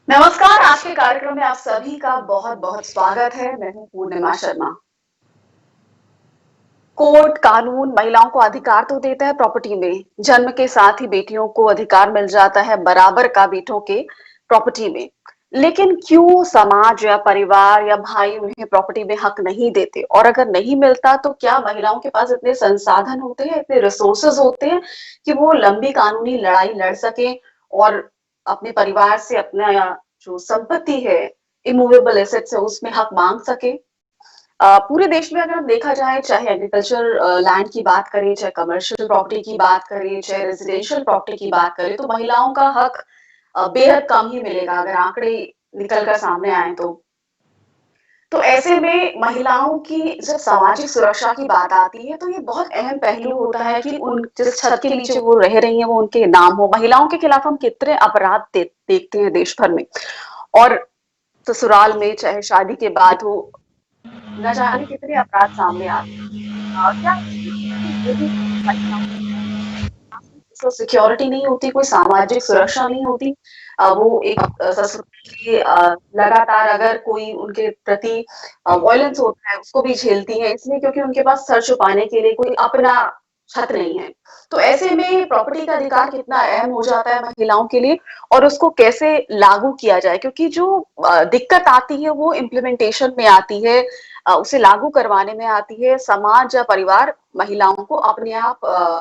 नमस्कार, आज के कार्यक्रम में आप सभी का बहुत-बहुत स्वागत है। मैं हूँ पूर्णिमा शर्मा। कोर्ट, कानून महिलाओं को अधिकार तो देता है प्रॉपर्टी में। जन्म के साथ ही बेटियों को अधिकार मिल जाता है बराबर का बेटों के प्रॉपर्टी में। लेकिन क्यों समाज या परिवार या भाई उन्हें प्रॉपर्टी में हक नहीं देते? और अगर नहीं मिलता तो क्या महिलाओं के पास इतने संसाधन होते हैं, इतने रिसोर्सेज होते हैं कि वो लंबी कानूनी लड़ाई लड़ सकें और अपने परिवार से अपना जो संपत्ति है, इमूवेबल एसेट्स है, उसमें हक माँग सकें? पूरे देश में अगर हम देखा जाए, चाहे एग्रीकल्चर लैंड की बात करें, चाहे कमर्शियल प्रॉपर्टी की बात करें, चाहे रेजिडेंशियल प्रॉपर्टी की बात करें, तो महिलाओं का हक बेहद कम ही मिलेगा अगर आंकड़े निकल कर सामने आए तो। तो ऐसे में महिलाओं की जब सामाजिक सुरक्षा की बात आती है, तो ये बहुत अहम पहलू होता है कि उन जिस छत के नीचे वो रह रही हैं, वो उनके नाम हो। महिलाओं के खिलाफ हम कितने अपराध देखते हैं देश भर में और ससुराल में चाहे शादी के बाद हो, न जाने कितने अपराध सामने आते हैं। क्या ये भी महिलाओं को सिक्योरिटी नहीं होती, कोई सामाजिक सुरक्षा नहीं होती? वो एक ससुराल के लगातार अगर कोई उनके प्रति वॉयलेंस होता है, उसको भी झेलती हैं, इसलिए क्योंकि उनके पास सर छुपाने के लिए कोई अपना छत नहीं है। तो ऐसे में प्रॉपर्टी का अधिकार कितना अहम हो जाता है महिलाओं के लिए और उसको कैसे लागू किया जाए? क्योंकि जो दिक्कत आती है वो इम्प्लीमेंटेशन में आती है, उसे लागू करवाने में आती है। समाज या परिवार महिलाओं को अपने आप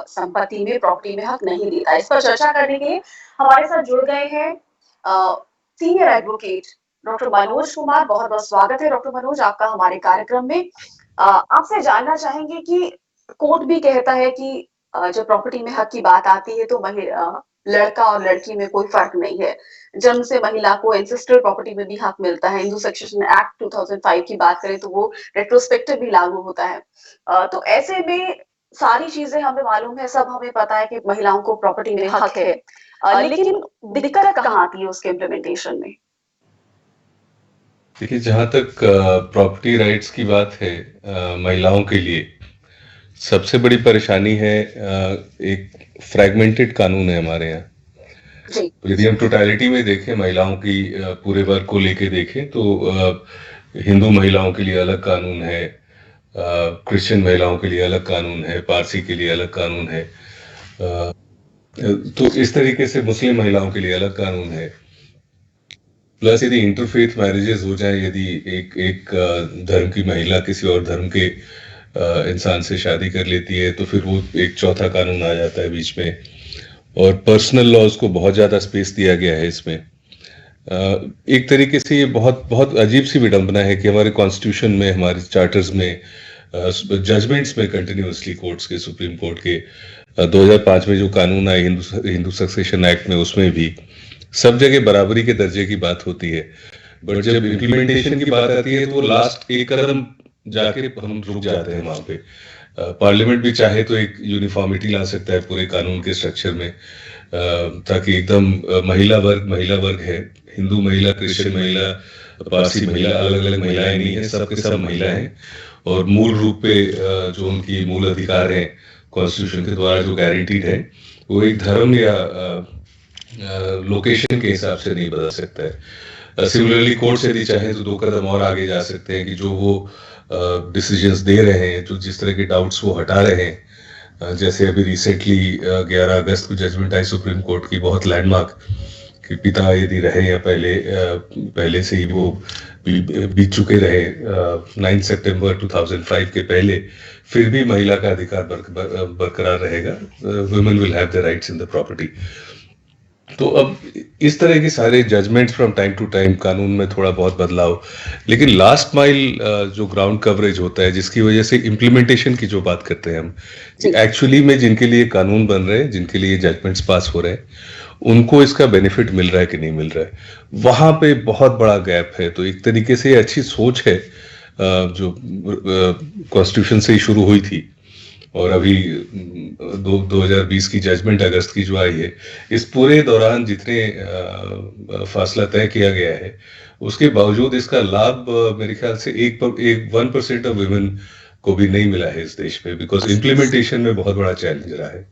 संपत्ति में, प्रॉपर्टी में हक नहीं देता। इस पर चर्चा करने के लिए हमारे साथ जुड़ गए हैं senior advocate doctor Manoj Kumar. बहुत-बहुत स्वागत है डॉक्टर मनोज आपका हमारे कार्यक्रम में। आपसे जानना चाहेंगे कि कोर्ट भी कहता है कि जब प्रॉपर्टी में हक की बात आती है तो लड़का और लड़की में कोई फ़र्क नहीं है। जन्म से महिला को एंसेस्ट्रल प्रॉपर्टी में भी हक मिलता है। हिंदू सक्सेशन एक्ट 2005 की बात करें तो वो रेट्रोस्पेक्टिव भी लागू होता है। तो ऐसे में सारी चीज़ें हमें मालूम है, सब हमें पता है कि महिलाओं को प्रॉपर्टी में हक है। लेकिन दिक्कत कहाँ आती है उसके इम्प्लीमेंटेशन में? देखिए, जहाँ तक प्रॉपर्टी राइट्स की बात है, महिलाओं के लिए सबसे बड़ी परेशानी है, एक फ्रैगमेंटेड कानून है हमारे यहाँ। जी। यदि हम टोटलिटी में देखें, महिलाओं की पूरे वर्ग को लेके देखें तो हिंदू महिलाओं के लिए अलग कानून है, क्रिश्चियन महिलाओं के लिए अलग कानून है, पारसी के लिए अलग कानून है, तो इस तरीके से मुस्लिम महिलाओं के लिए अलग कानून है। प्लस यदि इंटरफेथ मैरिजेस हो जाए, यदि एक एक धर्म की महिला किसी और धर्म के इंसान से शादी कर लेती है, तो फिर वो एक चौथा कानून आ जाता है बीच में। और पर्सनल लॉज को बहुत ज़्यादा स्पेस दिया गया है इसमें। एक तरीके से ये बहुत बहुत अजीब सी विडंबना है कि हमारे कॉन्स्टिट्यूशन में, हमारे चार्टर्स में, जजमेंट्स में कंटिन्यूसली कोर्ट्स के, सुप्रीम कोर्ट के 2005 में जो कानून आए हिंदू सक्सेशन एक्ट में, उसमें भी सब जगह बराबरी के दर्जे की बात होती है। बट जब इम्प्लीमेंटेशन की बात आती है तो वो लास्ट एक कदम जाके हम रुक जाते हैं वहां पे। पार्लियामेंट भी चाहे तो एक यूनिफॉर्मिटी ला सकता है पूरे कानून के स्ट्रक्चर में, ताकि एकदम महिला वर्ग है, हिंदू महिला, क्रिश्चियन महिला, पारसी महिला, अलग अलग महिलाएं नहीं है, सबके सब महिला हैं। और मूल रूप पे जो उनकी मूल अधिकार है कॉन्स्टिट्यूशन के द्वारा जो गारंटीड है, वो एक धर्म या लोकेशन के हिसाब से नहीं बदल सकता है। सिमिलरली कोर्ट से यदि चाहे तो दो कदम और आगे जा सकते हैं कि जो वो डिसीजंस दे रहे हैं, जो जिस तरह के डाउट्स वो हटा रहे हैं, जैसे अभी रिसेंटली 11 अगस्त को जजमेंट आई सुप्रीम कोर्ट की, बहुत लैंडमार्क, कि पिता यदि रहे या पहले से ही वो बीत चुके रहे 9 सितंबर 2005 के पहले, फिर भी महिला का अधिकार बरकरार रहेगा। Women will have the rights in the property. तो अब इस तरह के सारे judgements from time to time, कानून में थोड़ा बहुत बदलाव, लेकिन लास्ट माइल जो ग्राउंड कवरेज होता है, जिसकी वजह से इम्प्लीमेंटेशन की जो बात करते हैं हम, एक्चुअली में जिनके लिए कानून बन रहे हैं, जिनके लिए जजमेंट्स पास हो रहे हैं, उनको इसका बेनिफिट मिल रहा है कि नहीं मिल रहा है, वहां पे बहुत बड़ा गैप है। तो एक तरीके से अच्छी सोच है जो कॉन्स्टिट्यूशन से ही शुरू हुई थी, और अभी 2020 की जजमेंट अगस्त की जो आई है, इस पूरे दौरान जितने फासला तय किया गया है, उसके बावजूद इसका लाभ मेरे ख्याल से एक 1% ऑफ वुमेन को भी नहीं मिला है इस देश में, बिकॉज इम्प्लीमेंटेशन में बहुत बड़ा चैलेंज रहा है।